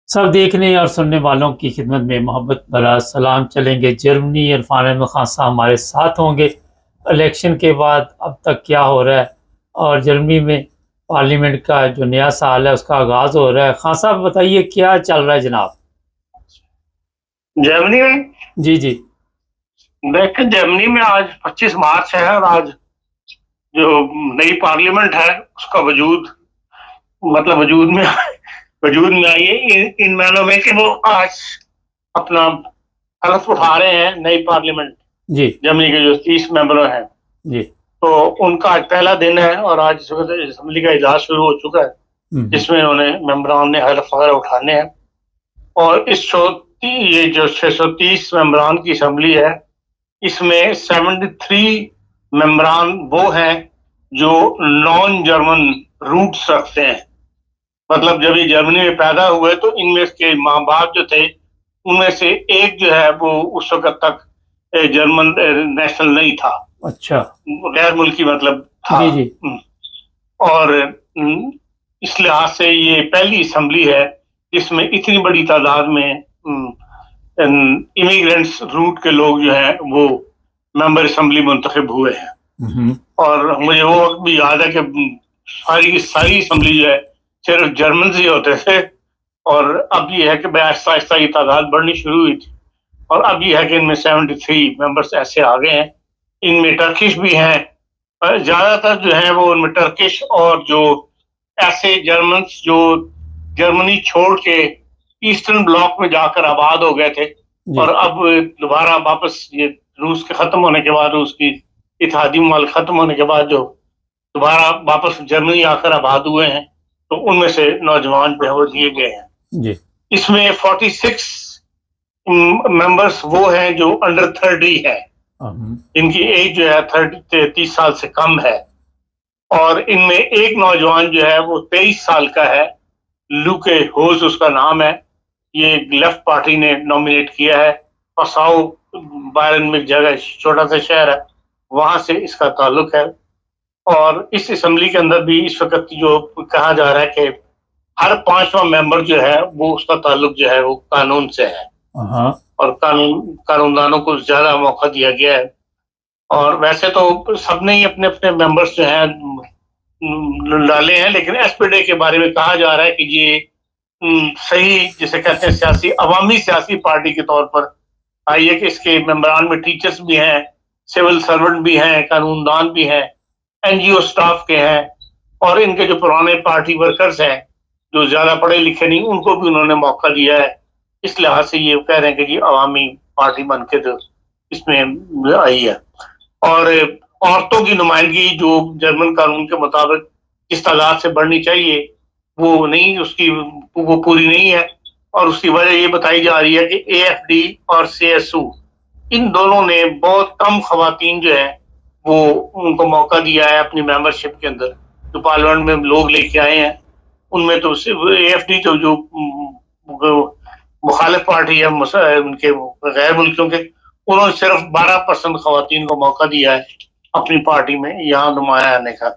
सब देखने और सुनने वालों की खिदमत में मोहब्बत भरा सलाम चलेंगे। जर्मनी इरफान अहमद खान साहब हमारे साथ होंगे। इलेक्शन के बाद अब तक क्या हो रहा है और जर्मनी में पार्लियामेंट का जो नया साल है उसका आगाज हो रहा है। खान साहब बताइए क्या चल रहा है जनाब। जर्मनी में जी जी। देखें, जर्मनी में आज 25 मार्च है और आज जो नई पार्लियामेंट है उसका मतलब वजूद में आई है इन मायनों में कि वो आज अपना हलफ उठा रहे हैं नई पार्लियामेंट। जी जर्मनी के जो 30 मेंबर हैं जी। तो उनका आज पहला दिन है और आज इस वक्त असेंबली का इजलास शुरू हो चुका है, हम्म। जिसमें उन्होंने मेंबरान ने हलफ वगैरह उठाने हैं। और ये जो 630 मेंबरान की असेंबली है, इसमें 73 मेंबरान वो हैं जो नॉन जर्मन रूट्स रखते हैं। मतलब जब ये जर्मनी में पैदा हुए तो इनमें के माँ बाप जो थे उनमें से एक जो है वो उस वक्त तक जर्मन नेशनल नहीं था। अच्छा। गैर मुल्की मतलब था। जी जी। और इस लिहाज से ये पहली असेंबली है जिसमें इतनी बड़ी तादाद में इमिग्रेंट्स रूट के लोग जो हैं वो मेंबर असेंबली मुंतखब हुए हैं। और मुझे वो वक्त भी याद है कि सारी की सारी असेंबली जो है सिर्फ जर्मन ही होते थे, और अब ये है कि आहिस्ता आहिस्ता ये तादाद बढ़नी शुरू हुई थी और अब ये है कि इनमें 73 मेंबर्स ऐसे आ गए हैं। इनमें टर्किश भी हैं, ज्यादातर जो है वो उनमें टर्किश और जो ऐसे जर्मन्स जो जर्मनी छोड़ के ईस्टर्न ब्लॉक में जाकर आबाद हो गए थे और अब दोबारा वापस ये रूस के खत्म होने के बाद, रूस की इत्तेहादी मुमालिक खत्म होने के बाद जो दोबारा वापस जर्मनी आकर आबाद हुए हैं, तो उनमें से नौजवान जो है वो दिए गए हैं जी। इसमें 46 मेंबर्स वो हैं जो अंडर 30 है, इनकी एज जो है 30 साल से कम है। और इनमें एक नौजवान जो है वो 23 साल का है, लूके होज उसका नाम है। ये लेफ्ट पार्टी ने नॉमिनेट किया है। पसाओ बायरन में जगह छोटा सा शहर है, वहां से इसका ताल्लुक है। और इस असेंबली के अंदर भी इस वक्त जो कहा जा रहा है कि हर 5वां मेंबर जो है वो उसका ताल्लुक जो है वो कानून से है और कानूनदानों को ज्यादा मौका दिया गया है। और वैसे तो सबने ही अपने अपने मेंबर्स जो हैं डाले हैं, लेकिन एसपीडी के बारे में कहा जा रहा है कि ये सही जिसे कहते हैं सियासी अवामी सियासी पार्टी के तौर पर आई है कि इसके मेंबरान में टीचर्स भी हैं, सिविल सर्वेंट भी हैं, कानूनदान भी हैं, एनजीओ स्टाफ के हैं, और इनके जो पुराने पार्टी वर्कर्स हैं जो ज्यादा पढ़े लिखे नहीं, उनको भी उन्होंने मौका दिया है। इस लिहाज से ये कह रहे हैं कि ये अवामी पार्टी बन के जो इसमें आई है। और औरतों की नुमाइंदगी जो जर्मन कानून के मुताबिक इस तादाद से बढ़नी चाहिए वो नहीं, उसकी वो पूरी नहीं है। और उसकी वजह ये बताई जा रही है कि एएफडी और सीएसयू इन दोनों ने बहुत कम खवातीन जो है वो उनको मौका दिया है अपनी मेंबरशिप के अंदर। जो पार्लियामेंट में लोग लेके आए हैं उनमें तो एएफडी तो जो मुखालिफ पार्टी है उनके गैर मुल्कियों के, उन्होंने सिर्फ 12% खवातीन को मौका दिया है अपनी पार्टी में यहाँ नुमाया आने का।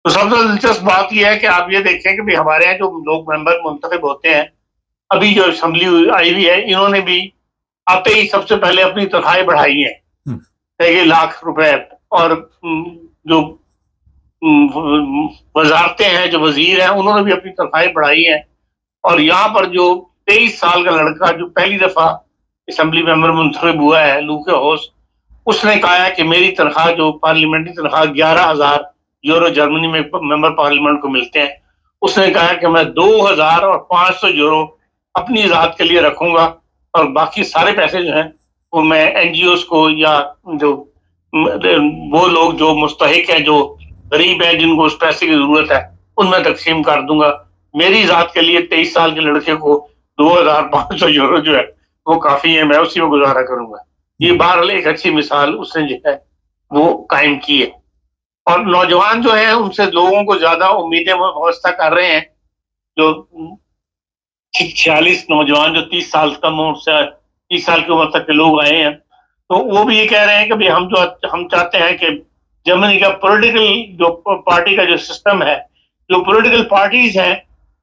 तो सबसे दिलचस्प बात यह है कि आप ये देखें कि हमारे यहाँ जो लोग मेंबर मुंतखब होते हैं, अभी जो असेंबली आई हुई है, इन्होंने भी आते ही सबसे पहले अपनी तनख्वाहें बढ़ाई है 1 लाख रुपए। और जो वजारतें हैं, जो वजीर हैं, उन्होंने भी अपनी तनख्वाहें बढ़ाई हैं। और यहाँ पर जो 23 साल का लड़का जो पहली दफा असेंबली मेंबर मुंतखब हुआ है, लूके होस, उसने कहा है कि मेरी तनख्वाह जो पार्लियामेंट्री तनख्वाह 11,000 यूरो जर्मनी में मेंबर पार्लियामेंट को मिलते हैं, उसने कहा है कि मैं 2,500 यूरो अपनी ज़ात के लिए रखूंगा और बाकी सारे पैसे जो हैं वो मैं एनजीओस को या जो वो लोग जो मुस्तहिक हैं, जो गरीब हैं, जिनको उस पैसे की जरूरत है, उनमें तकसीम कर दूंगा। मेरी ज़ात के लिए 23 साल के लड़के को 2,500 यूरो जो है वो काफी है, मैं उसी में गुजारा करूंगा। ये बहरहाल एक अच्छी मिसाल उसने जो है वो कायम की है। और नौजवान जो है उनसे लोगों को ज्यादा उम्मीदें व्यवस्था कर रहे हैं। जो 46 नौजवान जो 30 साल कम उम्र से 30 साल की उम्र तक के लोग आए हैं, तो वो भी ये कह रहे हैं कि भाई हम चाहते हैं कि जर्मनी का पॉलिटिकल जो पार्टी का जो सिस्टम है, जो पॉलिटिकल पार्टीज हैं,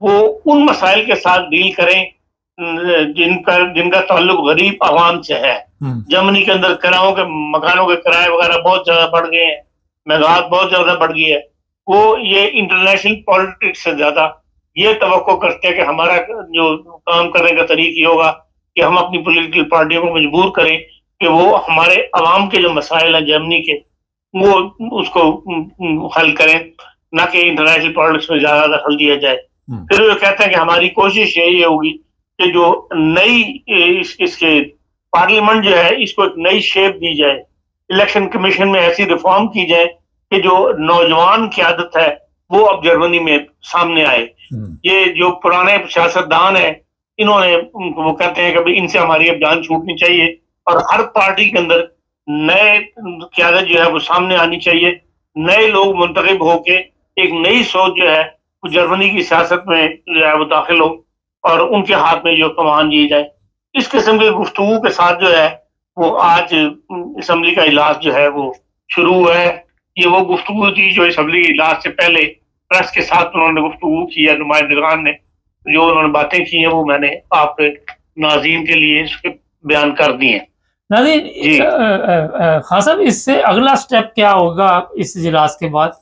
वो उन मसाइल के साथ डील करें जिनका ताल्लुक गरीब आवाम से है। जर्मनी के अंदर मकानों के किराए वगैरह बहुत ज्यादा बढ़ गए हैं, महंगाई बहुत ज्यादा बढ़ गई है। वो ये इंटरनेशनल पॉलिटिक्स से ज्यादा ये तवक्को करते हैं कि हमारा जो काम करने का तरीका ये होगा कि हम अपनी पॉलिटिकल पार्टियों को मजबूर करें कि वो हमारे अवाम के जो मसाइल हैं जर्मनी के, वो उसको हल करें, ना कि इंटरनेशनल पॉलिटिक्स में ज्यादा दखल दिया जाए। फिर वो कहते हैं कि हमारी कोशिश यही होगी कि जो नई इसके पार्लियामेंट जो है इसको एक नई शेप दी जाए, इलेक्शन कमीशन में ऐसी रिफॉर्म की जाए कि जो नौजवान क़यादत है वो अब जर्मनी में सामने आए। ये जो पुराने सियासतदान है इन्होंने, वो कहते हैं कि इनसे हमारी अब जान छूटनी चाहिए और हर पार्टी के अंदर नए क़यादत जो है वो सामने आनी चाहिए, नए लोग मुंतखब होके एक नई सोच जो है वो जर्मनी की सियासत में जो है वो दाखिल हो और उनके हाथ में जो कमान दी जाए। इस किस्म की गुफ्तगू के साथ जो है वो आज असम्बली का इजलास जो है वो शुरू हुआ है। ये वो गुफ्तगू थी जो असम्बली इजलास से पहले प्रेस के साथ उन्होंने गुफ्तगू की है, नुमाइंदगान ने जो उन्होंने बातें की हैं वो मैंने आप नाज़रीन के लिए बयान कर दी हैं। नाज़रीन, खान साहब, इससे अगला स्टेप क्या होगा इस इजलास के बाद?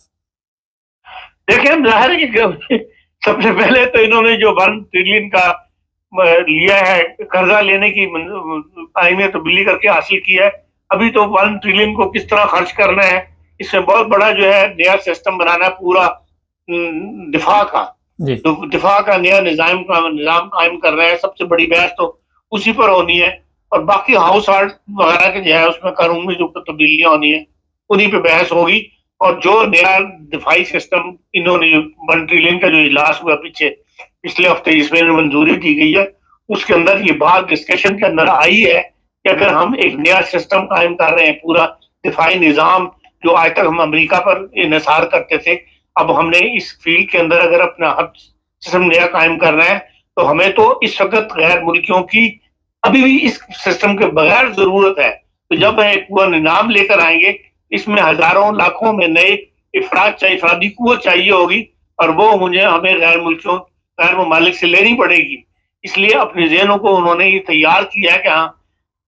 देखिए, जाहिर है कि सबसे पहले तो इन्होंने जो 1 ट्रिलियन का लिया है कर्जा लेने की आईन में तब्दीली करके हासिल किया है। अभी तो 1 ट्रिलियन को किस तरह खर्च करना है, इसमें बहुत बड़ा जो है नया सिस्टम बनाना है पूरा दिफा का, तो दिफा का नया निजाम कायम कर रहे हैं। सबसे बड़ी बहस तो उसी पर होनी है और बाकी हाउस होल्ड वगैरह के जो है उसमें कानून में जो तब्दीलियां होनी है उन्हीं पे बहस होगी। और जो नया दिफाई सिस्टम इन्होंने 1 ट्रिलियन का जो इजलास हुआ पिछले हफ्ते जिसमें मंजूरी दी गई है, उसके अंदर ये बात डिस्कशन के अंदर आई है कि अगर हम एक नया सिस्टम कायम कर रहे हैं, पूरा दिफाई निजाम जो आज तक हम अमेरिका पर इन्हिसार करते थे, अब हमने इस फील्ड के अंदर अगर अपना हर सिस्टम नया कायम करना है तो हमें तो इस वक्त गैर मुल्कियों की अभी भी इस सिस्टम के बगैर जरूरत है। तो जब हम एक पूरा निजाम लेकर आएंगे, इसमें हजारों लाखों में नए इफरादी कुव्वत चाहिए होगी और वो हमें गैर ममालिक से लेनी पड़ेगी। इसलिए अपने ज़हनों को उन्होंने ये तैयार किया है कि हाँ,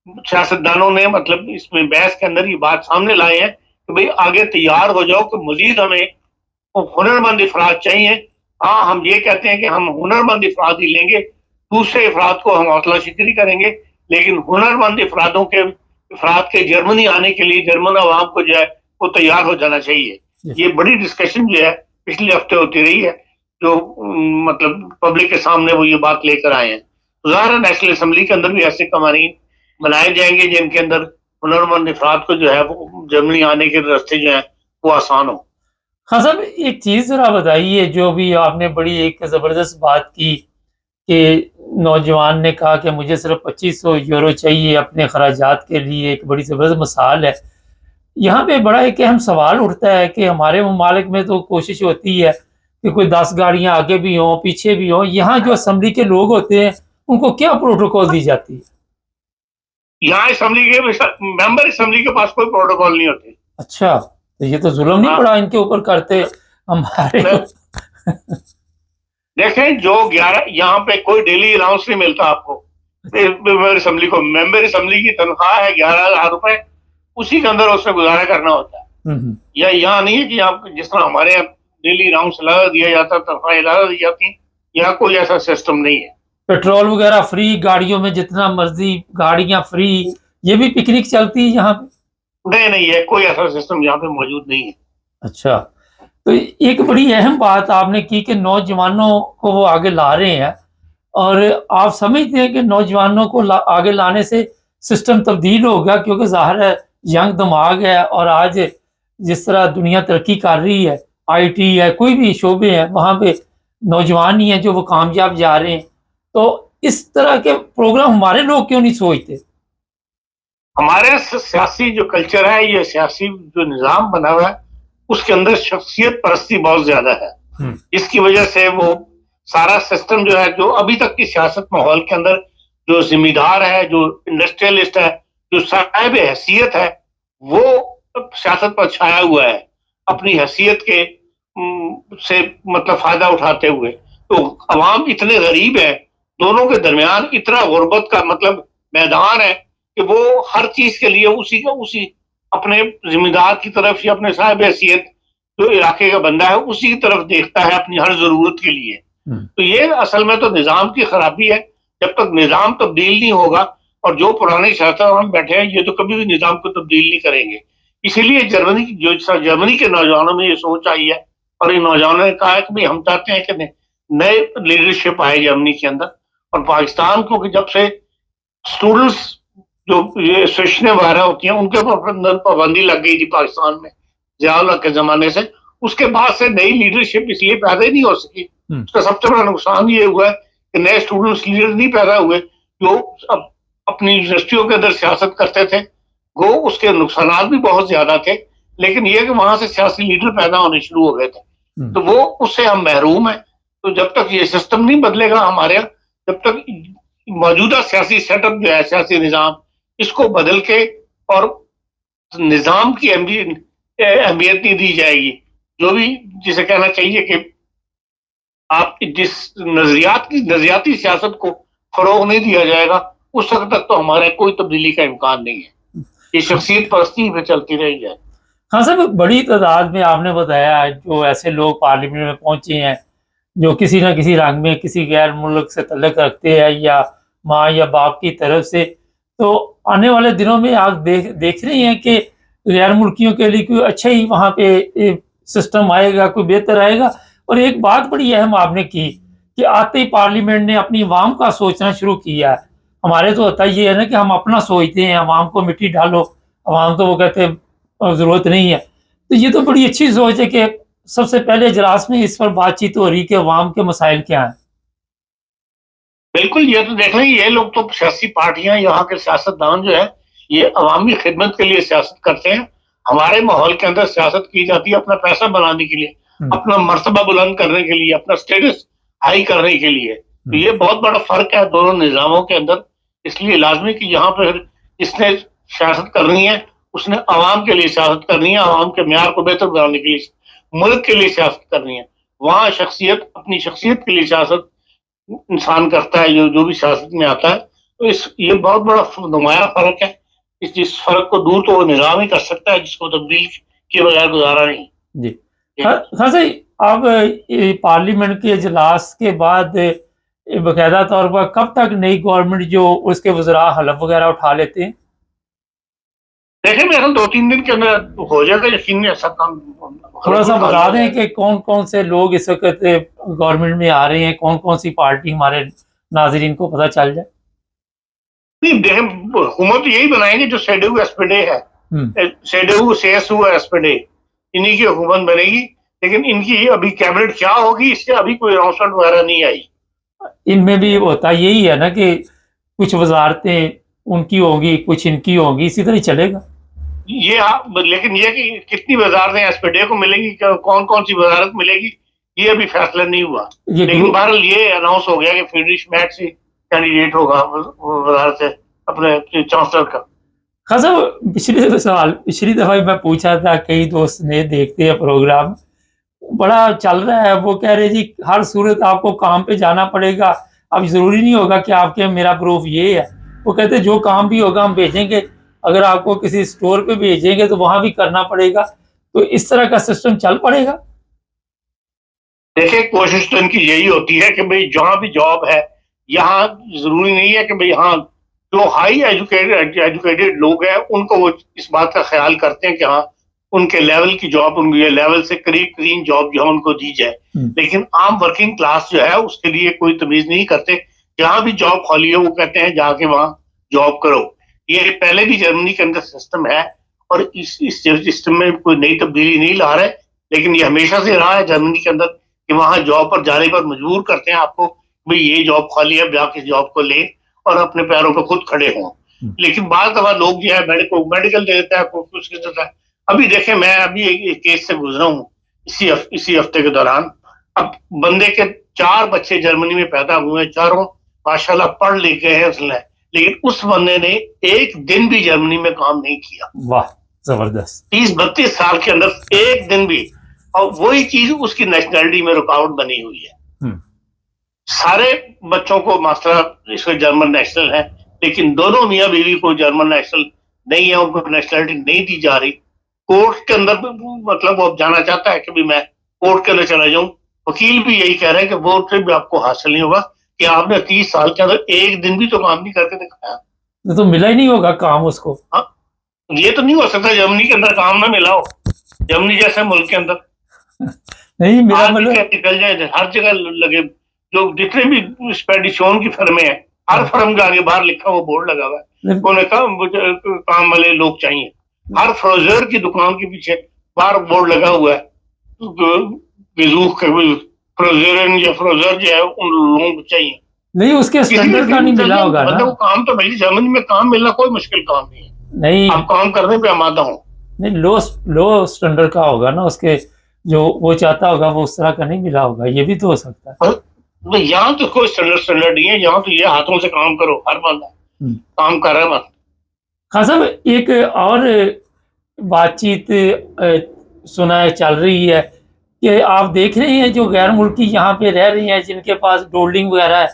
सियासतदानों ने मतलब इसमें बहस के अंदर ये बात सामने लाए हैं कि भाई आगे तैयार हो जाओ कि मजीद हमें हुनरमंद अफराद चाहिए। हाँ, हम ये कहते हैं कि हम हुनरमंद अफराद ही लेंगे, दूसरे अफराद को हम हौसला शिकरी करेंगे, लेकिन हुनरमंद अफराद के जर्मनी आने के लिए जर्मन अवाम को जो है वो तैयार हो जाना चाहिए। ये बड़ी डिस्कशन जो है पिछले हफ्ते होती रही है, जो मतलब पब्लिक के सामने वो ये बात लेकर आए हैं। ज़ाहिर नेशनल असम्बली के अंदर भी ऐसे कवानीन बनाए जाएंगे जिनके अंदर हुनरमंद अफराद को जो है वो जर्मनी आने के रास्ते जो है वो आसान हो। हाँ साहब, एक चीज़ ज़रा बताइए, जो भी आपने बड़ी एक ज़बरदस्त बात की कि नौजवान ने कहा कि मुझे सिर्फ 2500 यूरो चाहिए अपने खराजात के लिए, एक बड़ी ज़बरदस्त मिसाल है। यहाँ पे बड़ा एक अहम सवाल उठता है कि हमारे ममालिक में तो कोशिश होती है कि कोई 10 गाड़ियाँ आगे भी हों पीछे भी हों, यहाँ जो असम्बली के लोग होते हैं उनको क्या प्रोटोकॉल दी जाती है? यहाँ असम्बली के मेंबर असम्बली के पास कोई प्रोटोकॉल नहीं होते। अच्छा, तो ये तो जुल्म नहीं पड़ा इनके ऊपर करते हमारे? देखें, जो 11 यहाँ पे कोई डेली अलाउंस नहीं मिलता आपको मेंबर असम्बली को। मेंबर असम्बली की तनख्वाह है 11,000 रुपए, उसी के अंदर उसमें गुजारा करना होता है। या यहाँ नहीं है कि आप जिस तरह हमारे यहाँ डेली अलाउंस लगा दिया जाता, तनख्वाह लगा दी जाती, यहाँ कोई ऐसा सिस्टम नहीं है। पेट्रोल वगैरह फ्री, गाड़ियों में जितना मर्जी गाड़ियां फ्री, ये भी पिकनिक चलती है यहाँ पे? नहीं है, कोई ऐसा सिस्टम यहाँ पे मौजूद नहीं है। अच्छा, तो एक बड़ी अहम बात आपने की कि नौजवानों को वो आगे ला रहे हैं, और आप समझते हैं कि नौजवानों को आगे लाने से सिस्टम तब्दील होगा? क्योंकि ज़ाहिर है यंग दिमाग है और आज जिस तरह दुनिया तरक्की कर रही है, IT है, कोई भी शोबे हैं, वहाँ पे नौजवान ही हैं जो वो कामयाब जा रहे हैं। तो इस तरह के प्रोग्राम हमारे लोग क्यों नहीं सोचते? हमारे सियासी जो कल्चर है, ये सियासी जो निज़ाम बना हुआ है, उसके अंदर शख्सियत परस्ती बहुत ज्यादा है। इसकी वजह से वो सारा सिस्टम जो है, जो अभी तक की सियासत माहौल के अंदर जो जिम्मेदार है, जो इंडस्ट्रियलिस्ट है, जो साहिब हैसियत है, वो सियासत पर छाया हुआ है अपनी हैसियत के से मतलब फायदा उठाते हुए। तो अवाम इतने गरीब है, दोनों के दरमियान इतना गुर्बत का मतलब मैदान है कि वो हर चीज के लिए उसी अपने जिम्मेदार की तरफ या अपने साहिब हैसियत जो इलाके का बंदा है उसी की तरफ देखता है अपनी हर जरूरत के लिए। तो ये असल में तो निजाम की खराबी है। जब तक निजाम तब्दील नहीं होगा, और जो पुराने शासक बैठे हैं ये तो कभी भी निजाम को तब्दील नहीं करेंगे। इसीलिए जर्मनी के नौजवानों में ये सोच आई है, और इन नौजवानों ने कहा है कि भाई हम चाहते हैं कि नए लीडरशिप आए जर्मनी के अंदर। और पाकिस्तान को जब से स्टूडेंट्स जो ये सेशनें वगैरह होती हैं उनके ऊपर पाबंदी लग गई थी पाकिस्तान में जिया के जमाने से, उसके बाद से नई लीडरशिप इसलिए पैदा ही नहीं हो सकी। उसका सबसे बड़ा नुकसान ये हुआ है कि नए स्टूडेंट्स लीडर नहीं पैदा हुए जो अब अपनी यूनिवर्सिटियों के अंदर सियासत करते थे। वो उसके नुकसान भी बहुत ज्यादा थे, लेकिन ये कि वहां से सियासी लीडर पैदा होने शुरू हो गए थे, तो वो उससे हम महरूम हैं। तो जब तक ये सिस्टम नहीं बदलेगा हमारे यहाँ, जब तक मौजूदा सियासी सेटअप जो है, सियासी निजाम, इसको बदल के और निजाम की अहमियत नहीं दी जाएगी, जो भी जिसे कहना चाहिए कि आप जिस नजरियाती सियासत को फरोग नहीं दिया जाएगा, उस वक्त तक तो हमारे कोई तब्दीली का इम्कान नहीं है। ये शख्सियत परस्ती पे चलती रही है। हाँ साहब, बड़ी तादाद में आपने बताया जो ऐसे लोग पार्लियामेंट में पहुंचे हैं जो किसी न किसी रंग में किसी गैर मुल्क से तल्लुक़ रखते हैं या माँ या बाप की तरफ से, तो आने वाले दिनों में आप देख रहे हैं कि गैर मुल्कियों के लिए कोई अच्छा ही वहाँ पे सिस्टम आएगा, कोई बेहतर आएगा। और एक बात बड़ी अहम आपने की कि आते ही पार्लियामेंट ने अपनी अवाम का सोचना शुरू किया है। हमारे तो होता ये है ना कि हम अपना सोचते हैं, अवाम को मिट्टी डालो, अवाम तो वो कहते हैं ज़रूरत नहीं है। तो ये तो बड़ी अच्छी सोच है कि सबसे पहले इजलास में इस पर बातचीत हो रही कि अवाम के मसाइल क्या हैं। बिल्कुल, ये तो देख लें, ये लोग तो सियासी पार्टियां, यहाँ के सियासतदान जो है, ये अवामी खिदमत के लिए सियासत करते हैं। हमारे माहौल के अंदर सियासत की जाती है अपना पैसा बनाने के लिए, अपना मर्तबा बुलंद करने के लिए, अपना स्टेटस हाई करने के लिए। तो ये बहुत बड़ा फर्क है दोनों निजामों के अंदर। इसलिए लाजमी कि यहाँ पर जिसने सियासत करनी है उसने अवाम के लिए सियासत करनी है, अवाम के म्यार को बेहतर बनाने के लिए, मुल्क के लिए सियासत करनी है। वहाँ शख्सियत, अपनी शख्सियत के लिए सियासत इंसान करता है जो भी सियासत में आता है। तो ये बहुत बड़ा नुमाया फर्क है। जिस फर्क को दूर तो वो निजाम ही कर सकता है, जिसको तब्दील किए बगैर गुजारा नहीं। जी हाँ सही। अब पार्लियामेंट के इजलास के बाद बाकायदा तौर पर कब तक नई गवर्नमेंट जो उसके वज़रा हलफ वगैरह उठा लेते हैं? देखिए मेरा 2-3 दिन के अंदर हो जाएगा यकीन, ऐसा काम। थोड़ा सा बता दें कि कौन कौन से लोग इस वक्त गवर्नमेंट में आ रहे हैं, कौन कौन सी पार्टी, हमारे नाजरीन को पता चल जाए। नहीं देखें, हुकूमत यही बनाएंगे जो सेडू एसपीडे है, सेडू सीएसयू एसपीडे, इन्हीं की हुकूमत बनेगी। लेकिन इनकी अभी कैबिनेट क्या होगी इससे अभी कोई अनाउंसमेंट वगैरह नहीं आई। इनमें भी होता यही है ना कि कुछ वजारतें उनकी होंगी, कुछ इनकी होंगी, इसी तरह चलेगा ये। लेकिन ये कि कितनी वजारतें एसपीडे को मिलेगी, कौन कौन सी वजारत मिलेगी, ये अभी फैसला नहीं हुआ। लेकिन बहरहाल ये अनाउंस हो गया कि फ्रीडरिश मैक्स ही कैंडिडेट होगा वजारत से अपने चांसलर का। हाँ साहब, पिछली दफा मैं पूछा था, कई दोस्त ने देखते हैं प्रोग्राम, बड़ा चल रहा है, वो कह रहे जी हर सूरत आपको काम पे जाना पड़ेगा, अब जरूरी नहीं होगा कि आपके मेरा प्रूफ ये है। वो कहते जो काम भी होगा हम भेजेंगे, अगर आपको किसी स्टोर पे भेजेंगे तो वहां भी करना पड़ेगा। तो इस तरह का सिस्टम चल पड़ेगा। देखिए कोशिश तो इनकी यही होती है कि भाई जहां भी जॉब है, यहाँ जरूरी नहीं है कि भाई हाँ जो हाई एजुकेटेड लोग हैं उनको वो इस बात का ख्याल करते हैं कि हाँ उनके लेवल की जॉब, उनके लेवल से करीब जॉब जो है उनको दी जाए। लेकिन आम वर्किंग क्लास जो है उसके लिए कोई तमीज नहीं करते। जहां भी जॉब खाली है वो कहते हैं जाके वहां जॉब करो। ये पहले भी जर्मनी के अंदर सिस्टम है और इस सिस्टम में कोई नई तब्दीली नहीं ला रहे, लेकिन ये हमेशा से रहा है जर्मनी के अंदर कि वहां जॉब पर जाने पर मजबूर करते हैं आपको, भाई ये जॉब खाली है, जाके जॉब को ले और अपने पैरों पर खुद खड़े हों। लेकिन बाद दफा लोग जो है मेडिकल दे देता है, कुछ देता है। अभी देखें, मैं अभी एक केस से गुजरा हूँ इसी हफ्ते के दौरान। अब बंदे के 4 बच्चे जर्मनी में पैदा हुए हैं, चारों माशाल्लाह पढ़ लिख गए हैं उसने, लेकिन उस बंदे ने एक दिन भी जर्मनी में काम नहीं किया। वाह, जबरदस्त। 30-32 साल के अंदर एक दिन भी, और वही चीज उसकी नेशनलिटी में रुकावट बनी हुई है। सारे बच्चों को मास्टर इसके जर्मन नेशनल है, लेकिन दोनों मियाँ बीवी को जर्मन नेशनल नहीं है, उनको नेशनलिटी नहीं दी जा रही। कोर्ट के अंदर मतलब वो अब जाना चाहता है कि भी मैं कोर्ट के अंदर चला जाऊं। वकील भी यही कह रहे हैं कि वो भी आपको हासिल नहीं होगा कि आपने 30 साल के अंदर एक दिन भी तो काम नहीं करके दिखाया। तो मिला ही नहीं होगा काम उसको। हाँ, ये तो नहीं हो सकता जर्मनी के अंदर काम ना मिला हो, जर्मनी जैसे मुल्क के अंदर। नहीं मेरा मतलब निकल जाए, हर जगह लगे, जो जितने भी स्पेडिशन की फर्में हैं, हर फर्म के आगे बाहर लिखा हुआ बोर्ड लगा हुआ है, उन्होंने कहा मुझे काम वाले लोग चाहिए। हर फ्रोजर की दुकान के पीछे बाहर बोर्ड लगा हुआ है, फ्रोजर या फ्रोजर जो है उन लोगों को चाहिए। नहीं उसके स्टैंडर्ड का नहीं मिला होगा ना। मतलब काम तो मिल, जर्मनी में काम मिलना कोई मुश्किल काम नहीं है, नहीं आप काम करने पे आमादा हो। नहीं लो स्टैंडर्ड का होगा ना, उसके जो वो चाहता होगा वो उस तरह का नहीं मिला होगा, ये भी तो हो सकता है। यहाँ तो कोई स्टैंडर्ड नहीं है, यहाँ तो ये हाथों से काम करो, हर बंदा काम कर रहा है बस। खान साहब एक और बातचीत सुना है चल रही है कि आप देख रहे हैं जो गैर मुल्की यहाँ पे रह रहे हैं जिनके पास डोल्डिंग वगैरह है,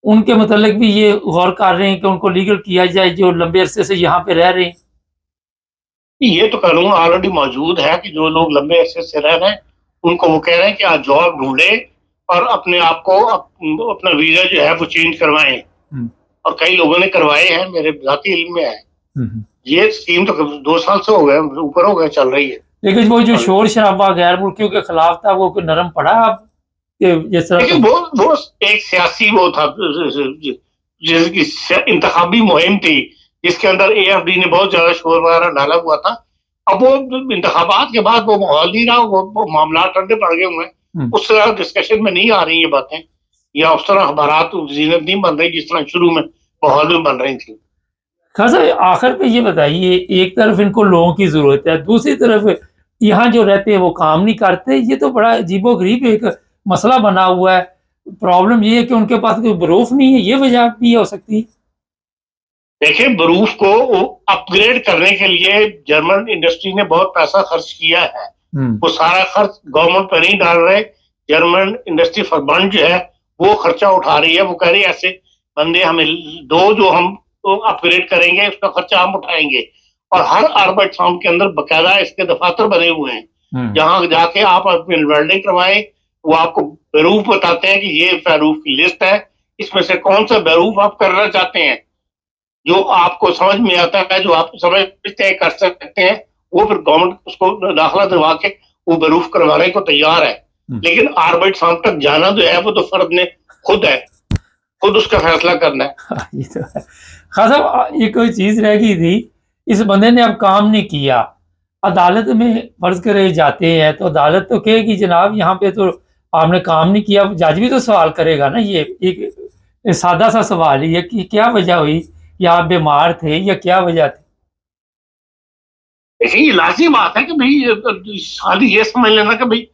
उनके मतलब भी ये गौर कर रहे हैं कि उनको लीगल किया जाए जो लंबे अरसे से यहाँ पे रह रहे हैं। ये तो कानून ऑलरेडी मौजूद है कि जो लोग लंबे अरसे से रह रहे हैं उनको वो कह रहे हैं कि आप जॉब ढूंढे और अपने आप को अपना वीजा जो है वो चेंज करवाएं, और कई लोगों ने करवाए हैं, मेरे जाती इल्म में है। ये स्कीम तो 2 साल से हो गए, ऊपर हो गए, चल रही है। लेकिन वो जो शोर शराबा गैर मुल्कियों के खिलाफ था वो कोई नरम पड़ा अब जिस तरह। लेकिन वो एक सियासी वो था, जिसकी इंतखाबी मुहिम थी, जिसके अंदर AFD ने बहुत ज्यादा शोर वगैरह डाला हुआ था। अब वो इंतखाबात के बाद वो माहौल नहीं रहा, वो मामला ठंडे पड़ गए हुए हैं, उस तरह डिस्कशन में नहीं आ रही ये बातें, या उस तरह अखबारात जीनत नहीं बन रही जिस तरह शुरू में माहौल में बन रही थी। खासा आखिर पे ये बताइए, एक तरफ इनको लोगों की जरूरत है, दूसरी तरफ यहाँ जो रहते हैं वो काम नहीं करते, ये तो बड़ा अजीबोगरीब एक मसला बना हुआ है। प्रॉब्लम ये है कि उनके पास कोई बरूफ नहीं है, ये वजह भी हो सकती है। देखिए, बरूफ को अपग्रेड करने के लिए जर्मन इंडस्ट्री ने बहुत पैसा खर्च किया है, वो सारा खर्च गवर्नमेंट पर नहीं डाल रहे, जर्मन इंडस्ट्री फंड जो है वो खर्चा उठा रही है। वो कह रही है ऐसे बंदे हमें दो जो हम अपग्रेड करेंगे, उसका खर्चा हम उठाएंगे। और हर आर्बाइट के अंदर बकायदा इसके दफातर बने हुए हैं, जहां जाके आप अपनी वेल्डिंग करवाए, वो आपको बैरूफ बताते हैं कि ये बैरूफ की लिस्ट है, इसमें से कौन सा बैरूफ आप करना चाहते हैं, जो आपको समझ में आता है, जो आप समझते हैं कर सकते हैं, वो फिर गवर्नमेंट उसको दाखिला दिलवा के वो बैरूफ करवाने को तैयार है। लेकिन आर्बाइट तक जाना जो है वो तो फर्द ने खुद है, खुद उसका फैसला करना है। ये तो है। खास साहब ये कोई चीज रह गई थी, इस बंदे ने अब काम नहीं किया, अदालत में फर्ज करे जाते हैं तो अदालत तो कहेगी जनाब यहाँ पे तो आपने काम नहीं किया, जज भी तो सवाल करेगा ना। ये एक सादा सा सवाल ही है कि क्या वजह हुई, या आप बीमार थे या क्या वजह थी। देखिए, ये लाजी बात है कि भाई खाली ये समझ लेना कि भाई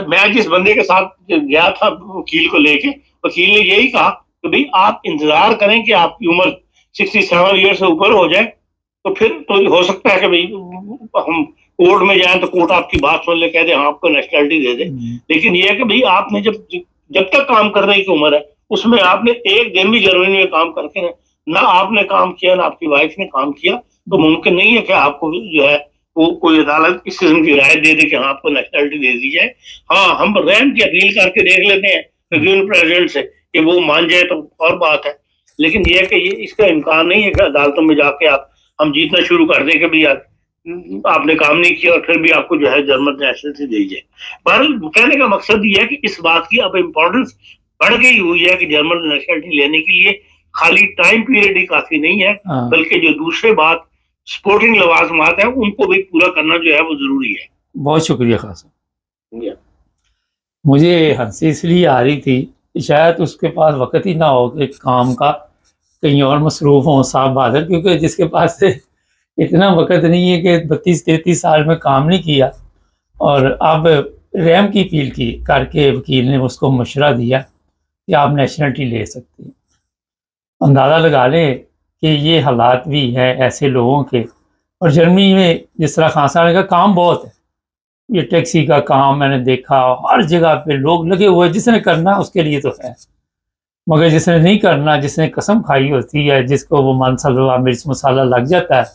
मैं जिस बंदे के साथ गया था वकील को लेके, वकील ने यही कहा कि भाई आप इंतजार करें कि आपकी उम्र 67 ईयर से ऊपर हो जाए, तो फिर तो हो सकता है कि भाई हम कोर्ट में जाएं तो कोर्ट आपकी बात सुन ले, कह दे हाँ आपको नेशनलिटी दे दे। लेकिन यह है कि भाई आपने जब तक काम करने की उम्र है उसमें आपने एक दिन भी जर्मनी में काम करके ना आपने काम किया ना आपकी वाइफ ने काम किया, तो मुमकिन नहीं है कि आपको जो है वो कोई अदालत इस किस्म की राय दे दे कि हाँ आपको नेशनलिटी दे दी जाए। हाँ, हम रहम की अपील करके देख लेते हैं रिव्यूअल प्रेसिडेंट से कि वो मान जाए तो और बात है, लेकिन ये है कि ये इसका इम्कान नहीं है कि अदालतों में जाके हम जीतना शुरू कर दें कि भाई आपने काम नहीं किया और फिर भी आपको जो है जर्मन नेशनलिटी दी जाए। पर कहने का मकसद ये है कि इस बात की अब इम्पोर्टेंस बढ़ गई हुई है कि जर्मन नेशनलिटी लेने के लिए खाली टाइम पीरियड ही काफी नहीं है, बल्कि जो दूसरे बात स्पोर्टिंग लवाजमात है उनको भी पूरा करना जो है वो जरूरी है। बहुत शुक्रिया खासा। मुझे हंसी इसलिए आ रही थी शायद उसके पास वक्त ही ना हो कि काम का कहीं और मसरूफ हो साहब बहादुर, क्योंकि जिसके पास इतना वक्त नहीं है कि 32-33 साल में काम नहीं किया और अब रैम की अपील की करके वकील ने उसको मशवरा दिया कि आप नेशनलिटी ले सकते हैं। अंदाज़ा लगा लें कि ये हालात भी हैं ऐसे लोगों के। और जर्मनी में जिस तरह खान साहब ने कहा काम बहुत है, ये टैक्सी का काम मैंने देखा हर जगह पे लोग लगे हुए, जिसने करना उसके लिए तो है। मगर जिसने नहीं करना, जिसने कसम खाई होती है, जिसको वो मसाला मिर्च मसाला लग जाता है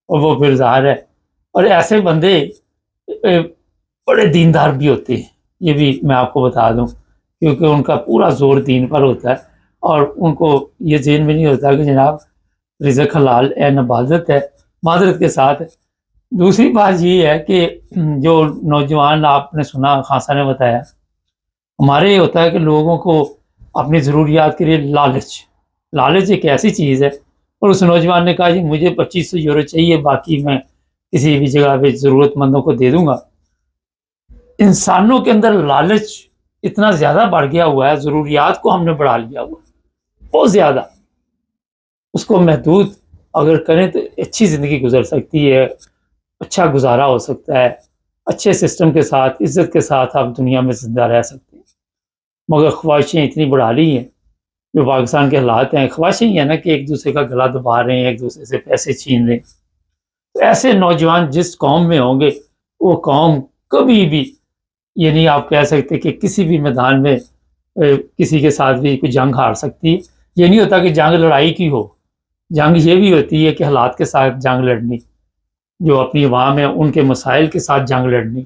और वो फिर ज़ाहिर है। और ऐसे बंदे बड़े दीनदार भी होते हैं, ये भी मैं आपको बता दूं, क्योंकि उनका पूरा जोर दीन पर होता है और उनको ये ज़हन में नहीं होता कि जनाब रिज़्क़ हलाल है, नबाजत है, माजरत के साथ। दूसरी बात ये है कि जो नौजवान, आपने सुना खान साहब ने बताया, हमारे ये होता है कि लोगों को अपनी ज़रूरियात के लिए लालच एक ऐसी चीज़ है। और उस नौजवान ने कहा जी मुझे 2500 यूरो चाहिए, बाकी मैं किसी भी जगह पे ज़रूरतमंदों को दे दूंगा। इंसानों के अंदर लालच इतना ज़्यादा बढ़ गया हुआ है, ज़रूरियात को हमने बढ़ा लिया हुआ बहुत ज़्यादा। उसको महदूद अगर करें तो अच्छी ज़िंदगी गुजर सकती है, अच्छा गुजारा हो सकता है, अच्छे सिस्टम के साथ, इज़्ज़त के साथ आप दुनिया में ज़िंदा रह सकते हैं। मगर ख्वाहिशें इतनी बढ़ा ली हैं, जो पाकिस्तान के हालात हैं, ख्वाहिशें ही है ना कि एक दूसरे का गला दबा रहे हैं, एक दूसरे से पैसे छीन रहे हैं। तो ऐसे नौजवान जिस कौम में होंगे, वो कौम कभी भी ये नहीं आप कह सकते कि किसी भी मैदान में किसी के साथ भी कोई जंग हार सकती है। ये नहीं होता कि जंग लड़ाई की हो, जंग ये भी होती है कि हालात के साथ जंग लड़नी, जो अपनी अवाम है उनके मसाइल के साथ जंग लड़नी।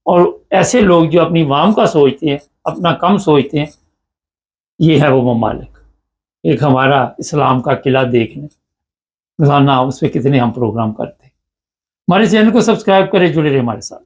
और ऐसे लोग जो अपनी अवाम का सोचते हैं, अपना कम सोचते हैं, ये है वो ममालिक। एक हमारा इस्लाम का किला देखने रोज़ाना उस पर कितने हम प्रोग्राम करते हैं। हमारे चैनल को सब्सक्राइब करें, जुड़े रहे हमारे साथ।